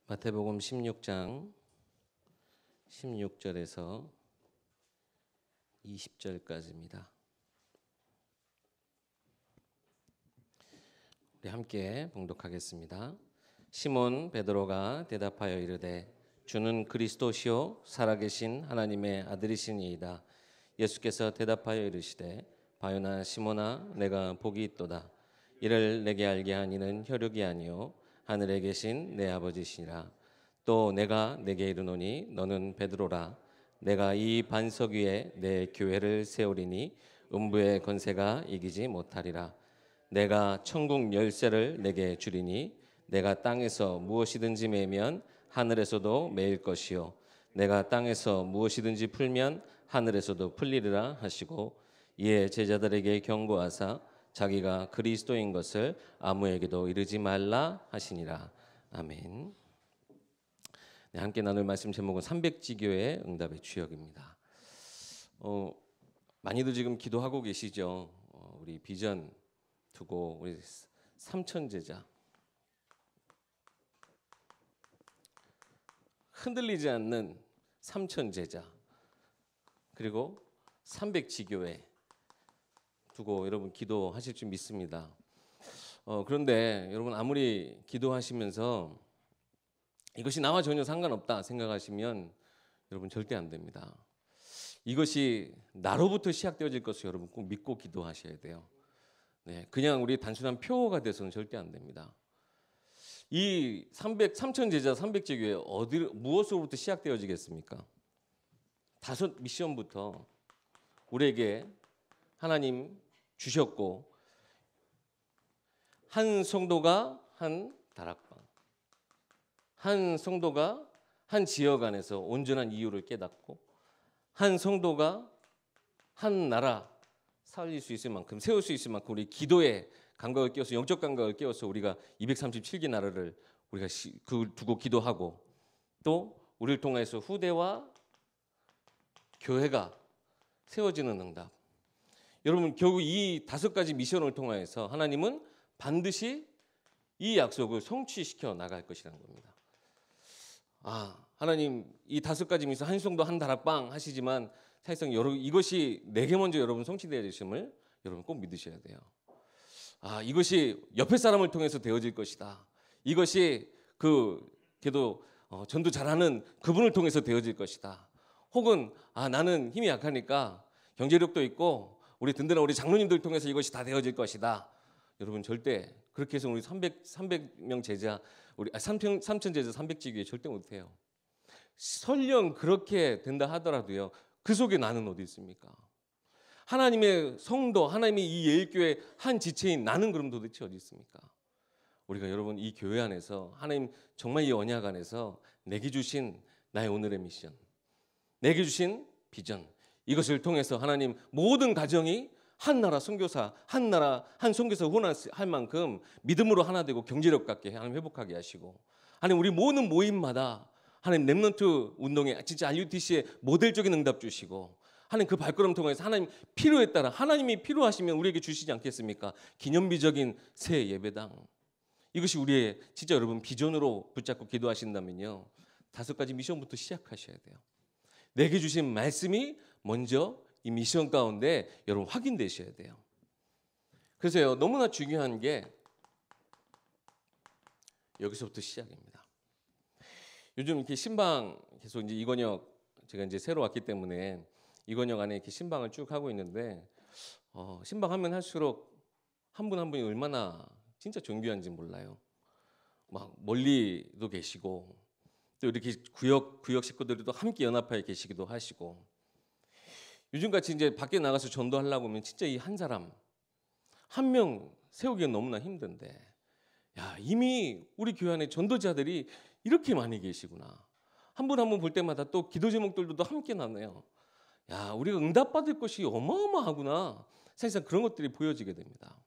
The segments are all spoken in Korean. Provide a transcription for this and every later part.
마태복음 16장 16절에서 20절까지입니다. 우리 함께 봉독하겠습니다. 시몬 베드로가 대답하여 이르되 주는 그리스도시요 살아계신 하나님의 아들이시니이다. 예수께서 대답하여 이르시되 바요나 시몬아 내가 복이 있도다. 이를 내게 알게 한 이는 혈육이 아니요 하늘에 계신 내 아버지시니라. 또 내가 내게 이르노니 너는 베드로라. 내가 이 반석 위에 내 교회를 세우리니 음부의 권세가 이기지 못하리라. 내가 천국 열쇠를 내게 주리니 내가 땅에서 무엇이든지 매면 하늘에서도 매일 것이요 내가 땅에서 무엇이든지 풀면 하늘에서도 풀리리라 하시고 이에 제자들에게 경고하사 자기가 그리스도인 것을 아무에게도 이르지 말라 하시니라. 아멘. 네, 함께 나눌 말씀 제목은 삼백지교의 응답의 주역입니다. 많이들 지금 기도하고 계시죠. 우리 비전 두고 우리 삼천제자 흔들리지 않는 삼천제자 그리고 삼백지교회 두고 여러분 기도하실 줄 믿습니다. 그런데 여러분 아무리 기도하시면서 이것이 나와 전혀 상관없다 생각하시면 여러분 절대 안 됩니다. 이것이 나로부터 시작되어질 것을 여러분 꼭 믿고 기도하셔야 돼요. 네, 그냥 우리 단순한 표어가 돼서는 절대 안 됩니다. 이 삼천제자 삼백제교회 무엇으로부터 시작되어지겠습니까? 5 미션부터 우리에게 하나님 주셨고 한 성도가 한 다락방, 한 성도가 한 지역 안에서 온전한 이유를 깨닫고 한 성도가 한 나라 살릴 수 있을 만큼 세울 수 있을 만큼 우리 기도의 감각을 깨워서 영적 감각을 깨워서 우리가 237개 나라를 우리가 두고 기도하고 또 우리를 통해서 후대와 교회가 세워지는 응답. 여러분 결국 이 5가지 미션을 통해서 하나님은 반드시 이 약속을 성취시켜 나갈 것이라는 겁니다. 하나님 이 5가지 미션 한 성도 한 다락방 하시지만 사실상 이것이 내게 먼저 여러분 성취되어야 되심을 여러분 꼭 믿으셔야 돼요. 이것이 옆에 사람을 통해서 되어질 것이다. 이것이 걔도 전도 잘하는 그분을 통해서 되어질 것이다. 혹은 나는 힘이 약하니까 경제력도 있고 우리 든든한 우리 장로님들 통해서 이것이 다 되어질 것이다. 여러분 절대 그렇게 해서 우리 300명 제자 우리 삼천 제자 300지교회 절대 못해요. 설령 그렇게 된다 하더라도요. 그 속에 나는 어디 있습니까? 하나님의 성도, 하나님의 이 예일교회 한 지체인 나는 그럼 도대체 어디 있습니까? 우리가 여러분 이 교회 안에서 하나님 정말 이 언약 안에서 내게 주신 나의 오늘의 미션, 내게 주신 비전 이것을 통해서 하나님 모든 가정이 한 나라 선교사, 한 선교사 후원할 만큼 믿음으로 하나 되고 경제력 갖게 하나님 회복하게 하시고 하나님 우리 모든 모임마다 하나님 렘넌트 운동에 진짜 RUTC의 모델적인 응답 주시고 하나님 그 발걸음 통해서 하나님 필요에 따라 하나님이 필요하시면 우리에게 주시지 않겠습니까? 기념비적인 새 예배당 이것이 우리의 진짜 여러분 비전으로 붙잡고 기도하신다면요 5가지 미션부터 시작하셔야 돼요. 내게 주신 말씀이 먼저 이 미션 가운데 여러분 확인되셔야 돼요. 그래서요 너무나 중요한 게 여기서부터 시작입니다. 요즘 이렇게 신방 계속 이제 이건혁 제가 이제 새로 왔기 때문에 이건혁 안에 이렇게 신방을 쭉 하고 있는데 신방 하면 할수록 한 분 한 분이 얼마나 진짜 존귀한지 몰라요. 막 멀리도 계시고 또 이렇게 구역 식구들도 함께 연합하여 계시기도 하시고 요즘같이 이제 밖에 나가서 전도하려고 하면 진짜 이 한 사람 한 명 세우기가 너무나 힘든데 이미 우리 교회 안에 전도자들이 이렇게 많이 계시구나. 한 분 한 분 볼 때마다 또 기도 제목들도 함께 나네요. 우리가 응답받을 것이 어마어마하구나. 사실상 그런 것들이 보여지게 됩니다.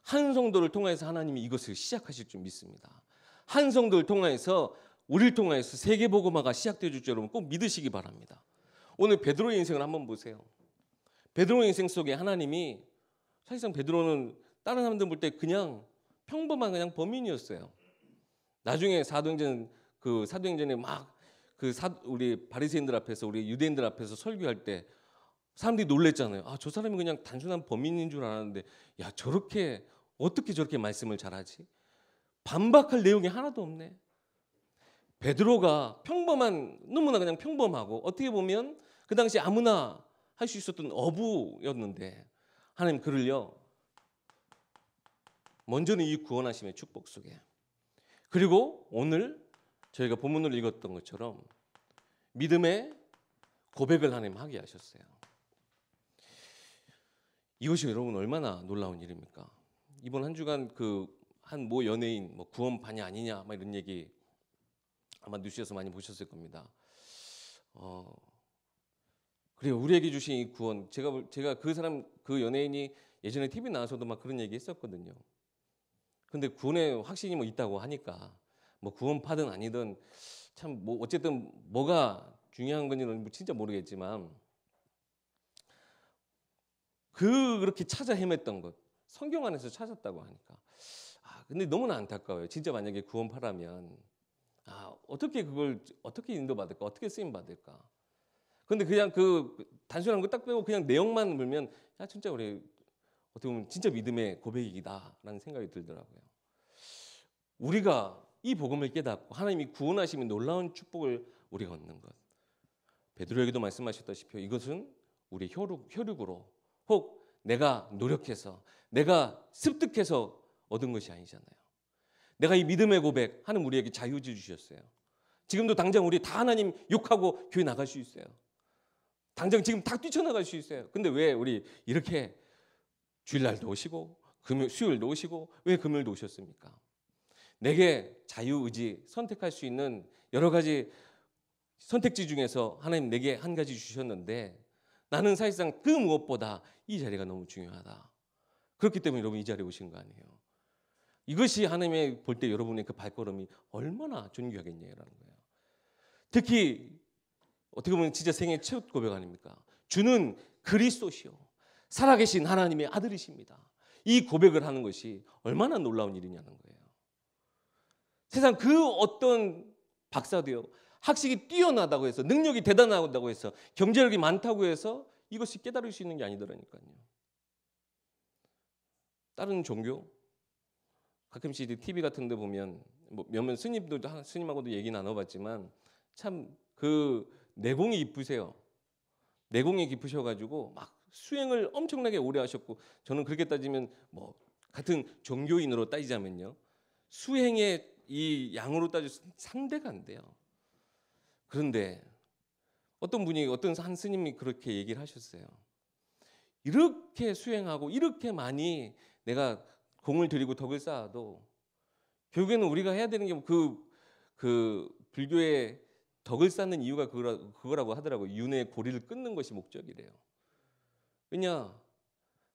한 성도를 통해서 하나님이 이것을 시작하실 줄 믿습니다. 한 성도를 통해서 우리를 통해서 세계복음화가 시작되어 줄 줄 여러분 꼭 믿으시기 바랍니다. 오늘 베드로의 인생을 한번 보세요. 베드로의 인생 속에 하나님이 사실상 베드로는 다른 사람들 볼 때 그냥 평범한 그냥 범인이었어요. 나중에 사도행전 그 사도행전에 막 우리 바리새인들 앞에서 우리 유대인들 앞에서 설교할 때 사람들이 놀랬잖아요. 아, 저 사람이 그냥 단순한 범인인 줄 알았는데 야, 저렇게 어떻게 저렇게 말씀을 잘하지? 반박할 내용이 하나도 없네. 베드로가 너무나 그냥 평범하고 어떻게 보면 그 당시 아무나 할 수 있었던 어부였는데 하나님 그를요 먼저는 이 구원하심의 축복 속에, 그리고 오늘 저희가 본문을 읽었던 것처럼 믿음의 고백을 하나님 하게 하셨어요. 이것이 여러분 얼마나 놀라운 일입니까? 이번 한 주간 한 모 연예인 구원파냐 아니냐 막 이런 얘기 아마 뉴스에서 많이 보셨을 겁니다. 그래요. 우리에게 주신 이 구원, 제가 그 연예인이 예전에 TV 나와서도 막 그런 얘기 했었거든요. 근데 구원의 확신이 있다고 하니까 구원파든 아니든 참 어쨌든 뭐가 중요한 건지는 진짜 모르겠지만 그렇게 찾아 헤맸던 것 성경 안에서 찾았다고 하니까 근데 너무나 안타까워요. 진짜 만약에 구원파라면 어떻게 인도받을까? 어떻게 쓰임 받을까? 근데 그냥 단순한 거 딱 빼고 그냥 내용만 보면 진짜 우리 어떻게 보면 진짜 믿음의 고백이다라는 생각이 들더라고요. 우리가 이 복음을 깨닫고 하나님이 구원하시면 놀라운 축복을 우리가 얻는 것. 베드로에게도 말씀하셨다시피 이것은 우리 혈육으로 혹 내가 노력해서 내가 습득해서 얻은 것이 아니잖아요. 내가 이 믿음의 고백, 하나님 우리에게 자유지 주셨어요. 지금도 당장 우리 다 하나님 욕하고 교회 나갈 수 있어요. 당장 지금 다 뛰쳐나갈 수 있어요. 근데 왜 우리 이렇게 주일날도 오시고 수요일도 오시고 왜 금요일도 오셨습니까? 내게 자유의지 선택할 수 있는 여러 가지 선택지 중에서 하나님 내게 한 가지 주셨는데 나는 사실상 그 무엇보다 이 자리가 너무 중요하다. 그렇기 때문에 여러분 이 자리에 오신 거 아니에요. 이것이 하나님의 볼 때 여러분의 그 발걸음이 얼마나 존귀하겠냐라는 거예요. 특히 어떻게 보면 진짜 생애 첫 고백 아닙니까? 주는 그리스도시요 살아계신 하나님의 아들이십니다. 이 고백을 하는 것이 얼마나 놀라운 일이냐는 거예요. 세상 그 어떤 박사도요 학식이 뛰어나다고 해서 능력이 대단하다고 해서 경제력이 많다고 해서 이것이 깨달을 수 있는 게 아니더라니까요. 다른 종교 가끔씩 TV 같은 데 보면 몇몇 스님하고도 얘기 나눠봤지만 참 내공이 이쁘세요. 내공이 깊으셔가지고 막 수행을 엄청나게 오래 하셨고 저는 그렇게 따지면 같은 종교인으로 따지자면요 수행의 이 양으로 따져서 상대가 안 돼요. 그런데 어떤 한 스님이 그렇게 얘기를 하셨어요. 이렇게 수행하고 이렇게 많이 내가 공을 들이고 덕을 쌓아도 결국에는 우리가 해야 되는 게 불교의 덕을 쌓는 이유가 그거라고 하더라고요. 윤회의 고리를 끊는 것이 목적이래요. 왜냐?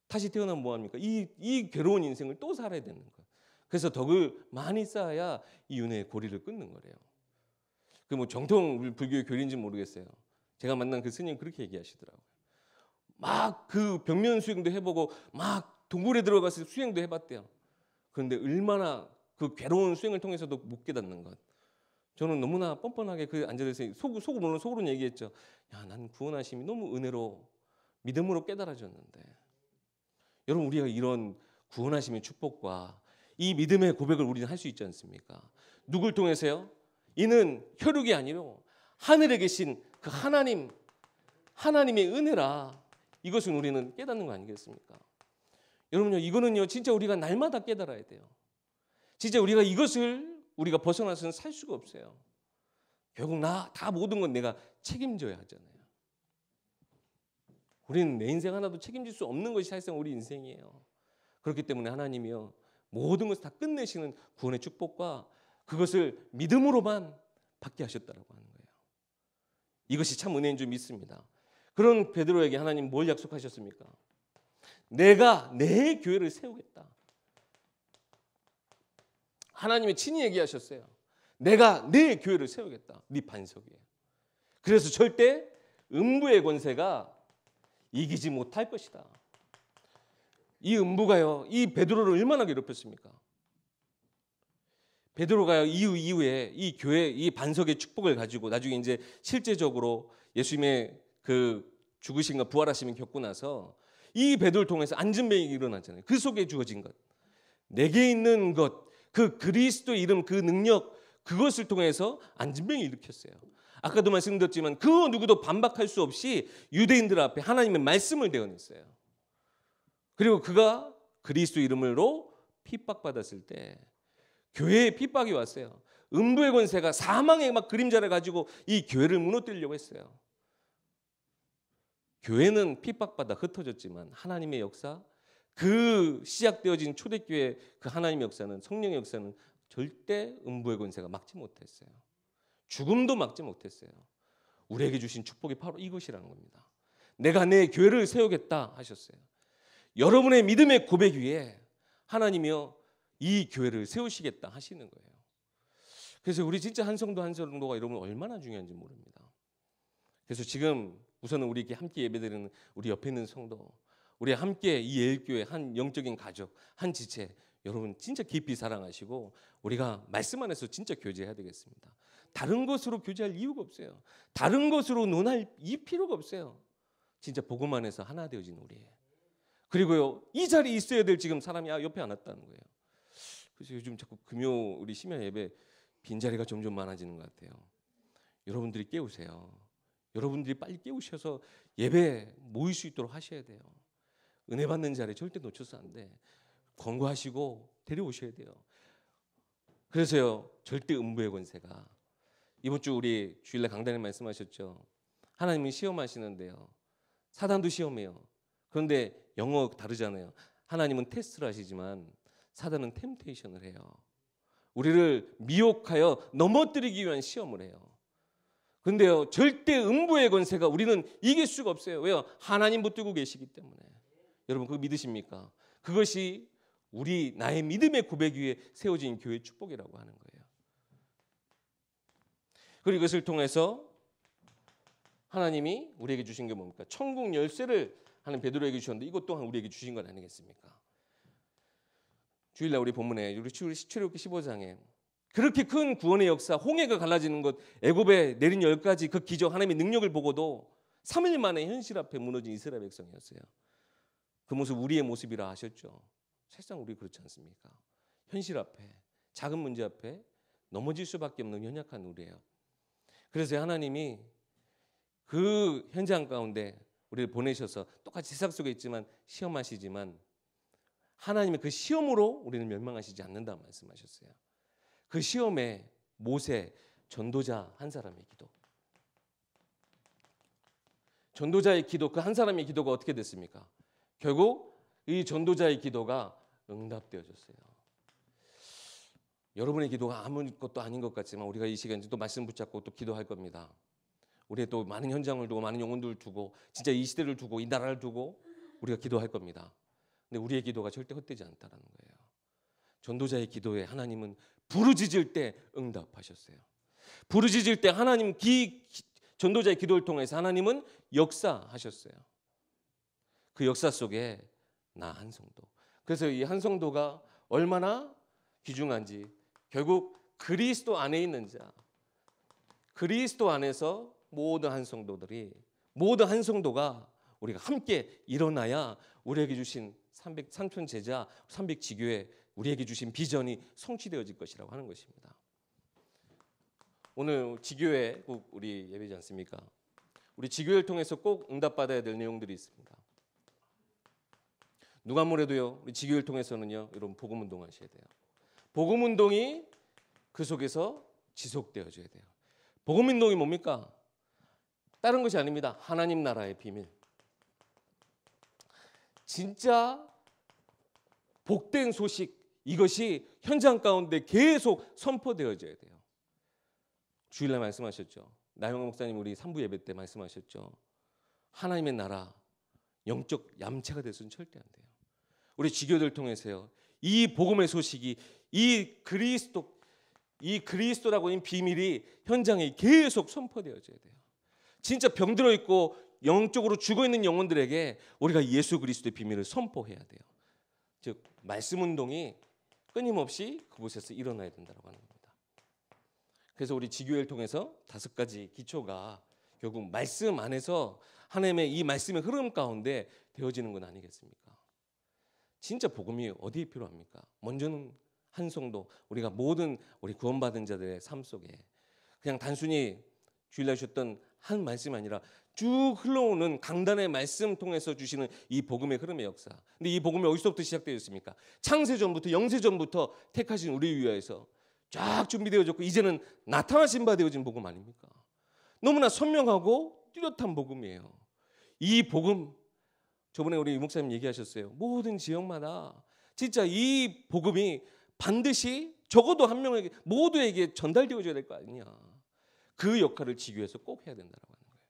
다시 태어나면 뭐합니까? 이 괴로운 인생을 또 살아야 되는 거예요. 그래서 덕을 많이 쌓아야 이 윤회의 고리를 끊는 거래요. 정통 불교의 교리인지는 모르겠어요. 제가 만난 그 스님 그렇게 얘기하시더라고요. 막 벽면 수행도 해보고 막 동굴에 들어가서 수행도 해봤대요. 그런데 얼마나 그 괴로운 수행을 통해서도 못 깨닫는 것. 저는 너무나 뻔뻔하게 앉아서 속으로는 얘기했죠. 야, 난 구원하심이 너무 은혜로 믿음으로 깨달아졌는데. 여러분 우리가 이런 구원하심의 축복과 이 믿음의 고백을 우리는 할 수 있지 않습니까? 누굴 통해서요? 이는 혈육이 아니로 하늘에 계신 그 하나님의 은혜라. 이것은 우리는 깨닫는 거 아니겠습니까? 여러분요, 이거는요 진짜 우리가 날마다 깨달아야 돼요. 진짜 우리가 벗어나서는 살 수가 없어요. 결국 다 모든 건 내가 책임져야 하잖아요. 우리는 내 인생 하나도 책임질 수 없는 것이 사실상 우리 인생이에요. 그렇기 때문에 하나님이요 모든 것을 다 끝내시는 구원의 축복과 그것을 믿음으로만 받게 하셨다라고 하는 거예요. 이것이 참 은혜인 줄 믿습니다. 그런 베드로에게 하나님 뭘 약속하셨습니까? 내가 내 교회를 세우겠다. 하나님이 친히 얘기하셨어요. 내가 내 교회를 세우겠다. 네 반석 위에. 그래서 절대 음부의 권세가 이기지 못할 것이다. 이 음부가요, 이 베드로를 얼마나 괴롭혔습니까? 베드로가 이후에 이 교회 이 반석의 축복을 가지고 나중에 이제 실제적으로 예수님의 그 죽으신과 부활하심을 겪고 나서 이 베드로를 통해서 안진뱅이가 일어났잖아요. 그 속에 주어진 것, 내게 있는 것, 그 그리스도 이름, 그 능력, 그것을 통해서 안진뱅이 일으켰어요. 아까도 말씀드렸지만 그 누구도 반박할 수 없이 유대인들 앞에 하나님의 말씀을 대언했어요. 그리고 그가 그리스도 이름으로 핍박받았을 때 교회에 핍박이 왔어요. 음부의 권세가 사망의 막 그림자를 가지고 이 교회를 무너뜨리려고 했어요. 교회는 핍박받아 흩어졌지만 하나님의 역사, 그 시작되어진 초대교회 그 하나님의 역사는, 성령의 역사는 절대 음부의 권세가 막지 못했어요. 죽음도 막지 못했어요. 우리에게 주신 축복이 바로 이것이라는 겁니다. 내가 내 교회를 세우겠다 하셨어요. 여러분의 믿음의 고백 위에 하나님이여 이 교회를 세우시겠다 하시는 거예요. 그래서 우리 진짜 한 성도 한 성도가 여러분 얼마나 중요한지 모릅니다. 그래서 지금 우선은 우리 이렇게 함께 예배드리는 우리 옆에 있는 성도, 우리 함께 이 예일교회 한 영적인 가족, 한 지체, 여러분 진짜 깊이 사랑하시고 우리가 말씀 안에서 진짜 교제해야 되겠습니다. 다른 것으로 교제할 이유가 없어요. 다른 것으로 논할 이 필요가 없어요. 진짜 복음 안에서 하나 되어진 우리예요. 그리고요, 이 자리에 있어야 될 지금 사람이 옆에 안 왔다는 거예요. 그래서 요즘 자꾸 금요 우리 심야 예배 빈자리가 점점 많아지는 것 같아요. 여러분들이 깨우세요. 여러분들이 빨리 깨우셔서 예배 모일 수 있도록 하셔야 돼요. 은혜 받는 자리 절대 놓쳐서 안 돼. 권고하시고 데려오셔야 돼요. 그래서요, 절대 음부의 권세가, 이번 주 우리 주일날 강단에 말씀하셨죠. 하나님은 시험하시는데요, 사단도 시험해요. 그런데 영어 다르잖아요. 하나님은 테스트를 하시지만 사단은 템테이션을 해요. 우리를 미혹하여 넘어뜨리기 위한 시험을 해요. 그런데요, 절대 음부의 권세가 우리는 이길 수가 없어요. 왜요? 하나님 붙들고 계시기 때문에. 여러분 그거 믿으십니까? 그것이 나의 믿음의 고백 위에 세워진 교회의 축복이라고 하는 거예요. 그리고 이것을 통해서 하나님이 우리에게 주신 게 뭡니까? 천국 열쇠를 하는 베드로에게 주셨는데 이것 또한 우리에게 주신 건 아니겠습니까? 주일날 우리 본문에 우리 출애굽기 15장에 그렇게 큰 구원의 역사, 홍해가 갈라지는 것, 애굽에 내린 10가지 그 기적, 하나님의 능력을 보고도 3일 만에 현실 앞에 무너진 이스라엘 백성이었어요. 그 모습 우리의 모습이라 하셨죠. 사실상 우리 그렇지 않습니까? 현실 앞에, 작은 문제 앞에 넘어질 수밖에 없는 연약한 우리예요. 그래서 하나님이 그 현장 가운데 우리를 보내셔서 똑같이 세상 속에 있지만 시험하시지만 하나님의 그 시험으로 우리는 멸망하시지 않는다 말씀하셨어요. 그 시험에 모세 전도자 한 사람의 기도, 전도자의 기도, 그 한 사람의 기도가 어떻게 됐습니까? 결국 이 전도자의 기도가 응답되어졌어요. 여러분의 기도가 아무것도 아닌 것 같지만 우리가 이 시간에 또 말씀 붙잡고 또 기도할 겁니다. 우리의 또 많은 현장을 두고 많은 영혼들을 두고 진짜 이 시대를 두고 이 나라를 두고 우리가 기도할 겁니다. 근데 우리의 기도가 절대 헛되지 않다는 거예요. 전도자의 기도에 하나님은 부르짖을 때 응답하셨어요. 부르짖을 때 하나님 전도자의 기도를 통해서 하나님은 역사하셨어요. 그 역사 속에 나 한 성도. 그래서 이 한 성도가 얼마나 귀중한지 결국 그리스도 안에 있는 자, 그리스도 안에서 모든 한 성도들이, 모든 한 성도가 우리가 함께 일어나야 우리에게 주신 300 제자, 300 지교회, 우리에게 주신 비전이 성취되어질 것이라고 하는 것입니다. 오늘 지교회 꼭 우리 예배지 않습니까? 우리 지교회를 통해서 꼭 응답받아야 될 내용들이 있습니다. 누가 뭐래도요, 우리 지교회를 통해서는요, 여러분 복음 운동하셔야 돼요. 복음 운동이 그 속에서 지속되어져야 돼요. 복음 운동이 뭡니까? 다른 것이 아닙니다. 하나님 나라의 비밀. 진짜 복된 소식, 이것이 현장 가운데 계속 선포되어져야 돼요. 주일날 말씀하셨죠. 나영호 목사님 우리 3부 예배 때 말씀하셨죠. 하나님의 나라, 영적 얌체가 돼서는 절대 안 돼요. 우리 지교들 통해서요, 이 복음의 소식이, 이 그리스도라고 하는 비밀이 현장에 계속 선포되어져야 돼요. 진짜 병들어 있고 영적으로 죽어 있는 영혼들에게 우리가 예수 그리스도의 비밀을 선포해야 돼요. 즉 말씀 운동이 끊임없이 그곳에서 일어나야 된다고 하는 겁니다. 그래서 우리 지교회를 통해서 5가지 기초가 결국 말씀 안에서 하나님의 이 말씀의 흐름 가운데 되어지는 건 아니겠습니까? 진짜 복음이 어디에 필요합니까? 먼저는 한 성도, 우리가 모든 우리 구원받은 자들의 삶 속에 그냥 단순히 주일날 주셨던 한 말씀이 아니라 쭉 흘러오는 강단의 말씀 통해서 주시는 이 복음의 흐름의 역사. 근데 이 복음이 어디서부터 시작되었습니까? 창세전부터 영세전부터 택하신 우리 위하여서 쫙 준비되어졌고 이제는 나타나신 바 되어진 복음 아닙니까? 너무나 선명하고 뚜렷한 복음이에요. 이 복음, 저번에 우리 유 목사님 얘기하셨어요. 모든 지역마다 진짜 이 복음이 반드시 적어도 한 명에게 모두에게 전달되어져야 될 거 아니냐. 그 역할을 지교에서 꼭 해야 된다고 하는 거예요.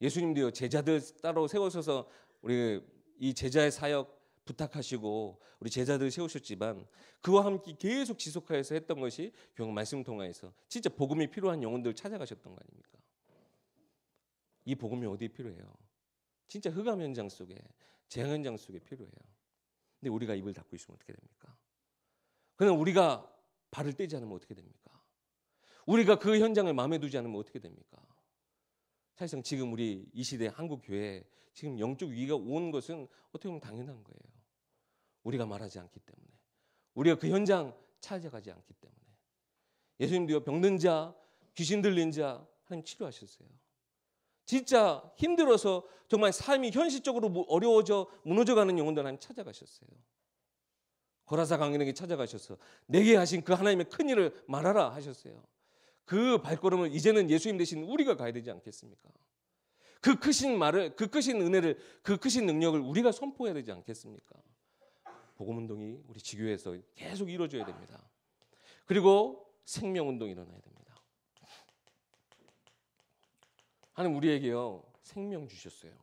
예수님도요, 제자들 따로 세우셔서 우리 이 제자의 사역 부탁하시고 우리 제자들 세우셨지만 그와 함께 계속 지속하여서 했던 것이 결국 말씀 통하여서 진짜 복음이 필요한 영혼들 찾아가셨던 거 아닙니까? 이 복음이 어디에 필요해요? 진짜 흑암 현장 속에, 재앙 현장 속에 필요해요. 근데 우리가 입을 닫고 있으면 어떻게 됩니까? 그냥 우리가 발을 떼지 않으면 어떻게 됩니까? 우리가 그 현장을 마음에 두지 않으면 어떻게 됩니까? 사실상 지금 우리 이 시대 한국 교회에 지금 영적 위기가 온 것은 어떻게 보면 당연한 거예요. 우리가 말하지 않기 때문에, 우리가 그 현장 찾아가지 않기 때문에. 예수님도요, 병든 자, 귀신 들린 자 하나님 치료하셨어요. 진짜 힘들어서 정말 삶이 현실적으로 어려워져 무너져가는 영혼들 하나님 찾아가셨어요. 거라사 강인에게 찾아가셔서 내게 하신 그 하나님의 큰 일을 말하라 하셨어요. 그 발걸음을 이제는 예수님 대신 우리가 가야 되지 않겠습니까? 그 크신 말을, 그 크신 은혜를, 그 크신 능력을 우리가 선포해야 되지 않겠습니까? 복음운동이 우리 지교회에서 계속 이루어져야 됩니다. 그리고 생명운동이 일어나야 됩니다. 하나님 우리에게요, 생명 주셨어요.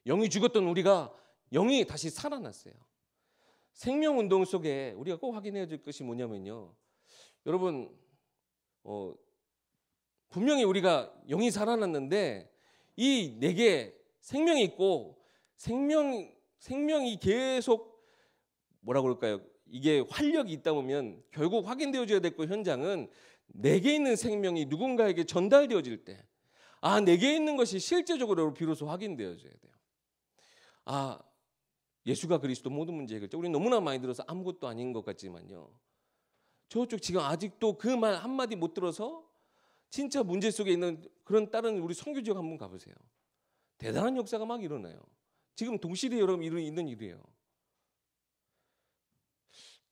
영이 죽었던 우리가 영이 다시 살아났어요. 생명운동 속에 우리가 꼭 확인해야 될 것이 뭐냐면요, 여러분 분명히 우리가 영이 살아났는데 이 내게 생명이 있고 생명이 계속 뭐라 그럴까요? 이게 활력이 있다 보면 결국 확인되어져야 될 그 현장은 내게 있는 생명이 누군가에게 전달되어질 때, 아, 내게 있는 것이 실제적으로 비로소 확인되어져야 돼요. 아, 예수가 그리스도 모든 문제 해결자. 우리 너무나 많이 들어서 아무것도 아닌 것 같지만요, 저쪽 지금 아직도 그 말 한마디 못 들어서 진짜 문제 속에 있는 그런 다른 우리 선교 지역 한번 가보세요. 대단한 역사가 막 일어나요. 지금 동시대에 여러분 있는 일이에요.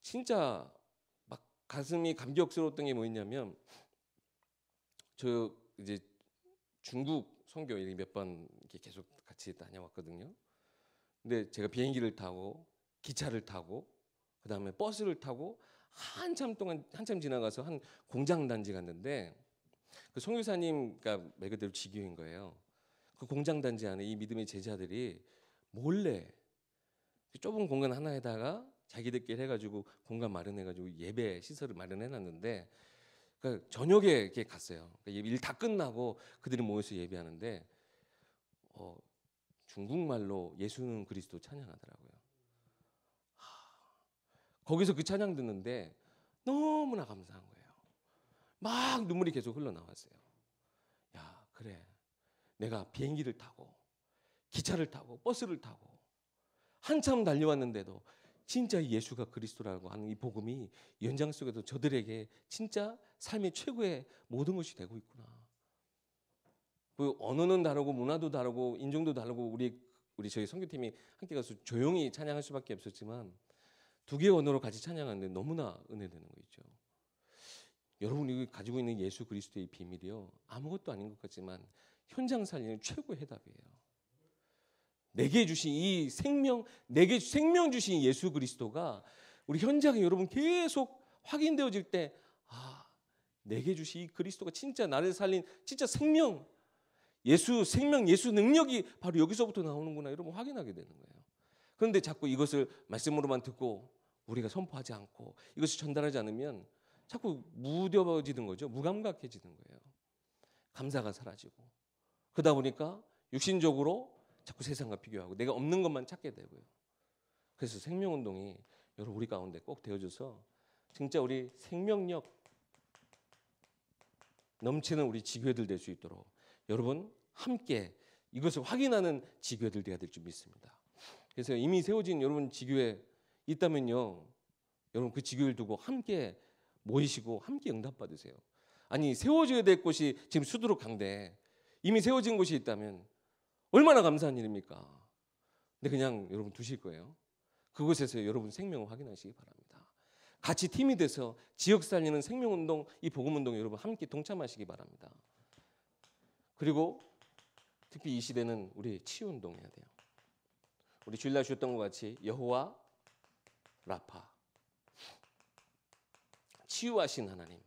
진짜 막 가슴이 감격스러웠던 게 뭐였냐면, 저 이제 중국 선교 몇 번 이렇게 계속 같이 다녀왔거든요. 근데 제가 비행기를 타고 기차를 타고 그다음에 버스를 타고 한참 지나가서 한 공장 단지 갔는데, 그 선교사님가 말 그대로 지교인 거예요. 그 공장 단지 안에 이 믿음의 제자들이 몰래 좁은 공간 하나에다가 자기들끼리 해가지고 공간 마련해가지고 예배 시설을 마련해놨는데, 그러니까 저녁에 이렇게 갔어요. 그러니까 일 다 끝나고 그들이 모여서 예배하는데 중국말로 예수는 그리스도 찬양하더라고요. 거기서 그 찬양 듣는데 너무나 감사한 거예요. 막 눈물이 계속 흘러나왔어요. 야, 그래, 내가 비행기를 타고 기차를 타고 버스를 타고 한참 달려왔는데도 진짜 예수가 그리스도라고 하는 이 복음이 연장 속에도 저들에게 진짜 삶의 최고의 모든 것이 되고 있구나. 그 언어는 다르고 문화도 다르고 인종도 다르고 우리 저희 선교팀이 함께 가서 조용히 찬양할 수밖에 없었지만 두 개의 언어로 같이 찬양하는데 너무나 은혜되는 거 있죠. 여러분이 가지고 있는 예수 그리스도의 비밀이요, 아무것도 아닌 것 같지만 현장 살리는 최고의 해답이에요. 내게 주신 이 생명, 내게 생명 주신 예수 그리스도가 우리 현장에 여러분 계속 확인되어질 때, 아, 내게 주신 이 그리스도가 진짜 나를 살린 진짜 생명, 생명, 예수 능력이 바로 여기서부터 나오는구나, 여러분 확인하게 되는 거예요. 그런데 자꾸 이것을 말씀으로만 듣고 우리가 선포하지 않고 이것을 전달하지 않으면 자꾸 무뎌지는 거죠. 무감각해지는 거예요. 감사가 사라지고, 그러다 보니까 육신적으로 자꾸 세상과 비교하고 내가 없는 것만 찾게 되고요. 그래서 생명운동이 여러분 우리 가운데 꼭 되어져서 진짜 우리 생명력 넘치는 우리 지교회들 될 수 있도록 여러분 함께 이것을 확인하는 지교회들 되어야 될 줄 믿습니다. 그래서 이미 세워진 여러분 지교회 있다면요, 여러분 그 지교회를 두고 함께 모이시고 함께 응답받으세요. 아니 세워져야 될 곳이 지금 수두룩 강대 이미 세워진 곳이 있다면 얼마나 감사한 일입니까? 근데 그냥 여러분 두실 거예요. 그곳에서 여러분 생명을 확인하시기 바랍니다. 같이 팀이 돼서 지역 살리는 생명운동, 이 복음운동 여러분 함께 동참하시기 바랍니다. 그리고 특히 이 시대는 우리 치유운동 해야 돼요. 우리 주일날 주셨던 것 같이 여호와 라파, 치유하신 하나님,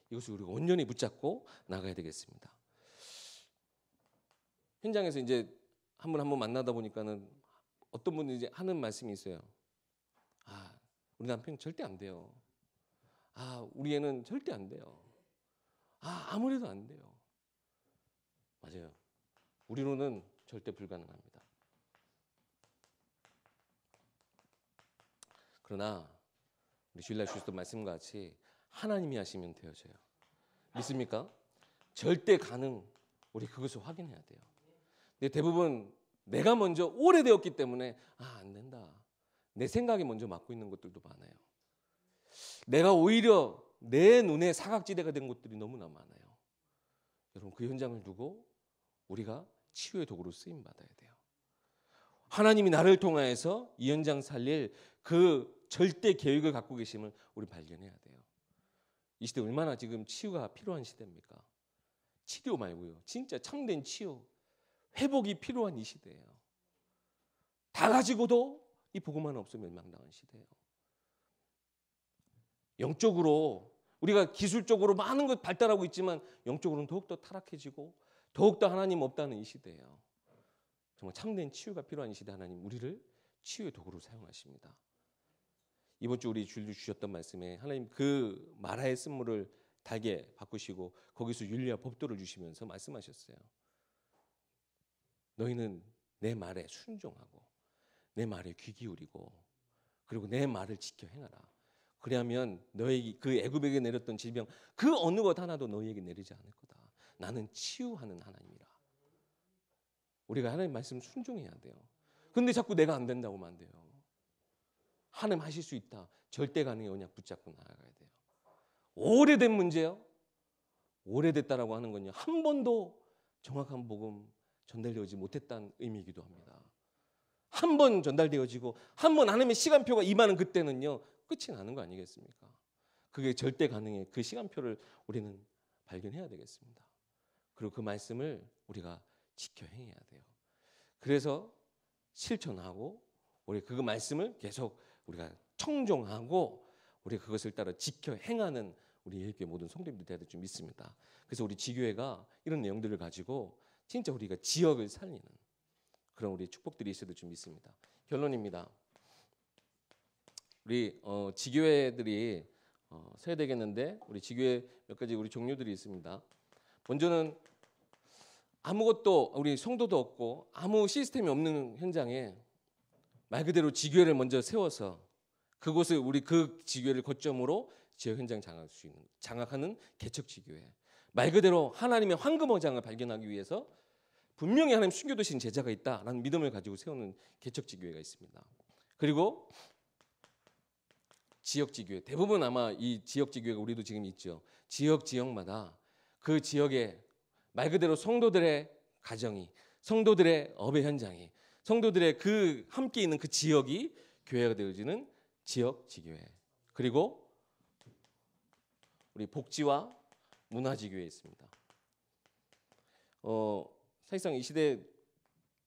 이것을 우리가 온전히 붙잡고 나가야 되겠습니다. 현장에서 이제 한 분 만나다 보니까는 어떤 분이 이제 하는 말씀이 있어요. 아, 우리 남편 절대 안 돼요. 아, 우리 애는 절대 안 돼요. 아, 아무래도 안 돼요. 맞아요. 우리로는 절대 불가능합니다. 그러나 우리 주일날 주셨던 말씀과 같이 하나님이 하시면 되어져요. 믿습니까? 절대 가능. 우리 그것을 확인해야 돼요. 근데 대부분 내가 먼저 오래되었기 때문에 안 된다. 내 생각이 먼저 맡고 있는 것들도 많아요. 내가 오히려 내 눈에 사각지대가 된 것들이 너무나 많아요. 여러분 그 현장을 두고 우리가 치유의 도구로 쓰임 받아야 돼요. 하나님이 나를 통하여서 이 현장 살릴 그 절대 계획을 갖고 계심을 우리 발견해야 돼요. 이 시대 얼마나 지금 치유가 필요한 시대입니까? 치료 말고요. 진짜 참된 치유, 회복이 필요한 이 시대예요. 다 가지고도 이 복음 하나 없으면 멸망당한 시대예요. 영적으로 우리가 기술적으로 많은 것 발달하고 있지만 영적으로는 더욱더 타락해지고 더욱더 하나님 없다는 이 시대예요. 정말 참된 치유가 필요한 이 시대 하나님 우리를 치유의 도구로 사용하십니다. 이번 주 우리 주일로 주셨던 말씀에 하나님 그 마라의 쓴물을 달게 바꾸시고 거기서 윤리와 법도를 주시면서 말씀하셨어요. 너희는 내 말에 순종하고 내 말에 귀 기울이고 그리고 내 말을 지켜 행하라. 그러면 너희 그 애굽에게 내렸던 질병 그 어느 것 하나도 너희에게 내리지 않을 거다. 나는 치유하는 하나님이라. 우리가 하나님 말씀 순종해야 돼요. 근데 자꾸 내가 안 된다고 하면 안 돼요. 하나님 하실 수 있다. 절대 가능의 언약 붙잡고 나아가야 돼요. 오래된 문제요. 오래됐다라고 하는 건요. 한 번도 정확한 복음 전달되어지지 못했다는 의미이기도 합니다. 한 번 전달되어지고 한 번 하나님의 시간표가 임하는 그때는요. 끝이 나는 거 아니겠습니까? 그게 절대 가능의 그 시간표를 우리는 발견해야 되겠습니다. 그리고 그 말씀을 우리가 지켜 행해야 돼요. 그래서 실천하고 우리 그 말씀을 계속 우리가 청종하고 우리 그것을 따라 지켜 행하는 우리 예수교회 모든 성도님들 되어야 될 줄 믿습니다. 그래서 우리 지교회가 이런 내용들을 가지고 진짜 우리가 지역을 살리는 그런 우리 축복들이 있어야 될 줄 믿습니다. 결론입니다. 우리 지교회들이 서야 되겠는데 우리 지교회 몇 가지 우리 종류들이 있습니다. 먼저는 아무것도 우리 성도도 없고 아무 시스템이 없는 현장에 말 그대로 지교회를 먼저 세워서 그곳을 우리 그 지교회를 거점으로 지역 현장 장악하는 개척 지교회. 말 그대로 하나님의 황금어장을 발견하기 위해서 분명히 하나님 숨겨두신 제자가 있다라는 믿음을 가지고 세우는 개척 지교회가 있습니다. 그리고 지역 지교회. 대부분 아마 이 지역 지교회가 우리도 지금 있죠. 지역마다 그 지역에 말 그대로 성도들의 가정이, 성도들의 업의 현장이, 성도들의 그 함께 있는 그 지역이 교회가 되어지는 지역 지교회. 그리고 우리 복지와 문화지교회 있습니다. 사실상 이 시대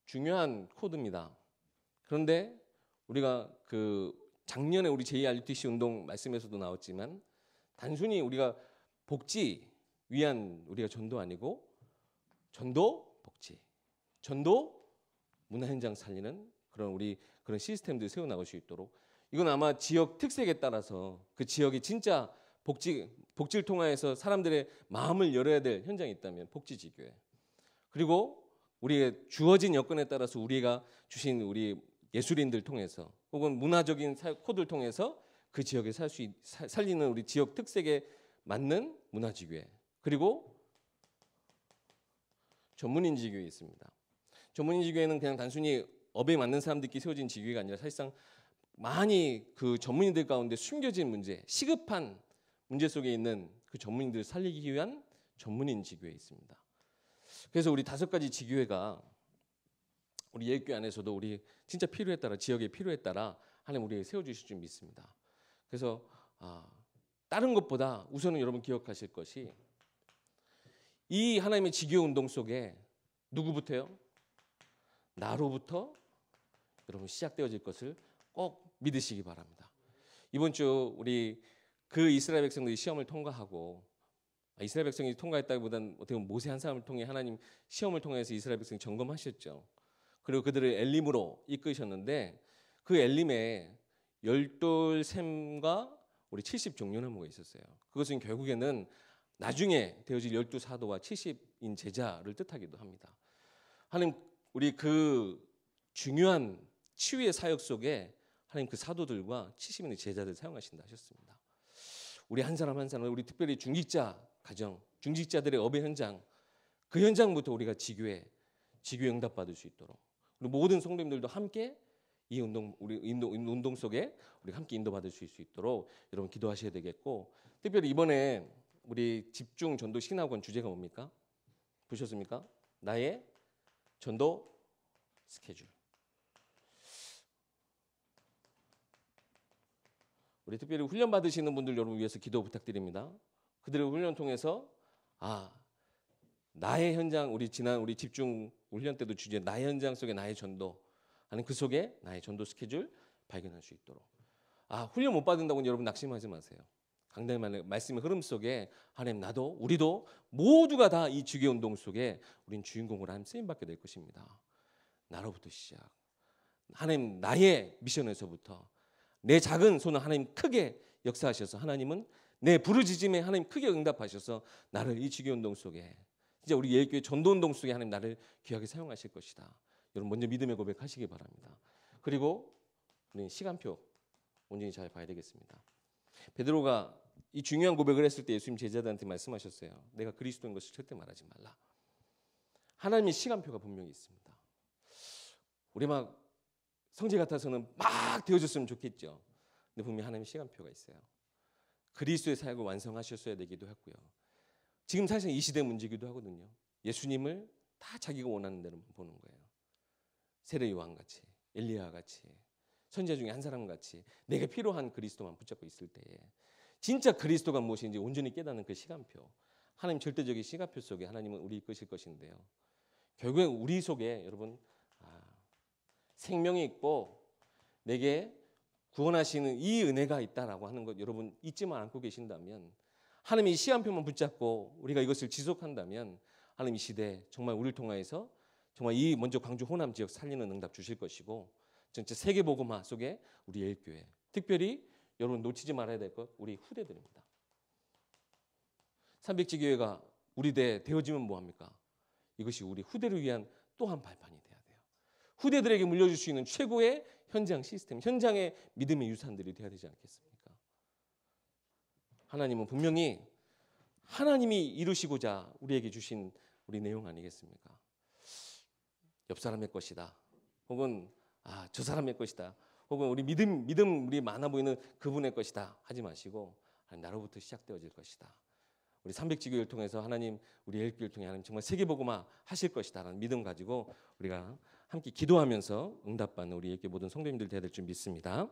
중요한 코드입니다. 그런데 우리가 그 작년에 우리 JRUTC 운동 말씀에서도 나왔지만 단순히 우리가 복지 위한 우리가 전도 아니고 전도 복지, 전도 문화 현장 살리는 그런 우리 그런 시스템들 세워 나갈 수 있도록 이건 아마 지역 특색에 따라서 그 지역이 진짜 복지를 통해서 사람들의 마음을 열어야 될 현장이 있다면 복지지교회. 그리고 우리의 주어진 여건에 따라서 우리가 주신 우리 예술인들 통해서 혹은 문화적인 코드를 통해서 그 지역에 살리는 우리 지역 특색에 맞는 문화지교회, 그리고 전문인지교회 있습니다. 전문인지교회는 그냥 단순히 업에 맞는 사람들끼리 세워진 지교회가 아니라 사실상 많이 그 전문인들 가운데 숨겨진 문제, 시급한 문제 속에 있는 그 전문인들을 살리기 위한 전문인 지교회 있습니다. 그래서 우리 5가지 지교회가 우리 예육교회 안에서도 우리 진짜 필요에 따라, 지역의 필요에 따라 하나님 우리에게 세워주실 줄 믿습니다. 그래서 다른 것보다 우선은 여러분 기억하실 것이, 이 하나님의 지교 운동 속에 누구부터요? 나로부터 여러분 시작되어질 것을 꼭 믿으시기 바랍니다. 이번 주 우리 그 이스라엘 백성들이 시험을 통과하고, 이스라엘 백성이 통과했다기보다는 어떻게 보면 모세 한 사람을 통해 하나님 시험을 통해서 이스라엘 백성이 점검하셨죠. 그리고 그들을 엘림으로 이끄셨는데, 그 엘림에 12셈과 우리 70종려나무가 있었어요. 그것은 결국에는 나중에 되어질 12사도와 70인 제자를 뜻하기도 합니다. 하나님 우리 그 중요한 치유의 사역 속에 하나님 그 사도들과 70인의 제자들 사용하신다 하셨습니다. 우리 한 사람 한 사람, 우리 특별히 중직자 가정, 중직자들의 업의 현장, 그 현장부터 우리가 지교회 응답받을 수 있도록, 그리고 모든 성도님들도 함께 이 운동 속에 우리가 함께 인도받을 수 있도록 여러분 기도하셔야 되겠고, 특별히 이번에 우리 집중 전도 신학원 주제가 뭡니까? 보셨습니까? 나의 전도 스케줄. 우리 특별히 훈련 받으시는 분들 여러분 위해서 기도 부탁드립니다. 그들의 훈련 통해서 나의 현장, 우리 지난 우리 집중 훈련 때도 주제 나의 현장 속에 나의 전도, 아니 그 속에 나의 전도 스케줄 발견할 수 있도록. 훈련 못 받는다고 여러분 낙심하지 마세요. 강단의 말씀의 흐름 속에 하나님, 나도 우리도 모두가 다 이 주교 운동 속에 우린 주인공으로 하나님 쓰임 받게 될 것입니다. 나로부터 시작. 하나님 나의 미션에서부터 내 작은 손을 하나님 크게 역사하셔서, 하나님은 내 부르짖음에 하나님 크게 응답하셔서 나를 이 주교 운동 속에, 이제 우리 예일교회 전도 운동 속에 하나님 나를 귀하게 사용하실 것이다. 여러분 먼저 믿음의 고백하시기 바랍니다. 그리고 우리 시간표 온전히 잘 봐야 되겠습니다. 베드로가 이 중요한 고백을 했을 때 예수님 제자들한테 말씀하셨어요. 내가 그리스도인 것을 절대 말하지 말라. 하나님의 시간표가 분명히 있습니다. 우리 막 성지 같아서는 막 되어졌으면 좋겠죠. 근데 분명히 하나님의 시간표가 있어요. 그리스도의 사역을 완성하셨어야 되기도 했고요. 지금 사실 이 시대 문제이기도 하거든요. 예수님을 다 자기가 원하는 대로 보는 거예요. 세례 요한같이, 엘리야같이, 선지자 중에 한 사람같이 내게 필요한 그리스도만 붙잡고 있을 때에 진짜 그리스도가 무엇인지 온전히 깨닫는 그 시간표, 하나님 절대적인 시간표 속에 하나님은 우리 이끄실 것인데요. 결국에 우리 속에 여러분 생명이 있고 내게 구원하시는 이 은혜가 있다라고 하는 것 여러분 잊지만 않고 계신다면, 하나님이 이 시간표만 붙잡고 우리가 이것을 지속한다면 하나님 이 시대 정말 우리를 통하여서 정말 이 먼저 광주 호남 지역 살리는 응답 주실 것이고, 전체 세계 복음화 속에 우리 예일교회, 특별히 여러분 놓치지 말아야 될 것 우리 후대들입니다. 300지교회가 우리 대 되어지면 뭐합니까? 이것이 우리 후대를 위한 또한 발판이 돼야 돼요. 후대들에게 물려줄 수 있는 최고의 현장 시스템, 현장의 믿음의 유산들이 돼야 되지 않겠습니까? 하나님은 분명히 하나님이 이루시고자 우리에게 주신 우리 내용 아니겠습니까? 옆 사람의 것이다, 혹은 저 사람의 것이다, 혹은 우리 믿음 우리 많아 보이는 그분의 것이다 하지 마시고, 나로부터 시작되어질 것이다. 우리 300지교회를 통해서 하나님 우리 예일교회를 통해 하나님 정말 세계복음화 하실 것이다라는 믿음 가지고 우리가 함께 기도하면서 응답받는 우리 예일교회 모든 성도님들 되어야 될 줄 믿습니다.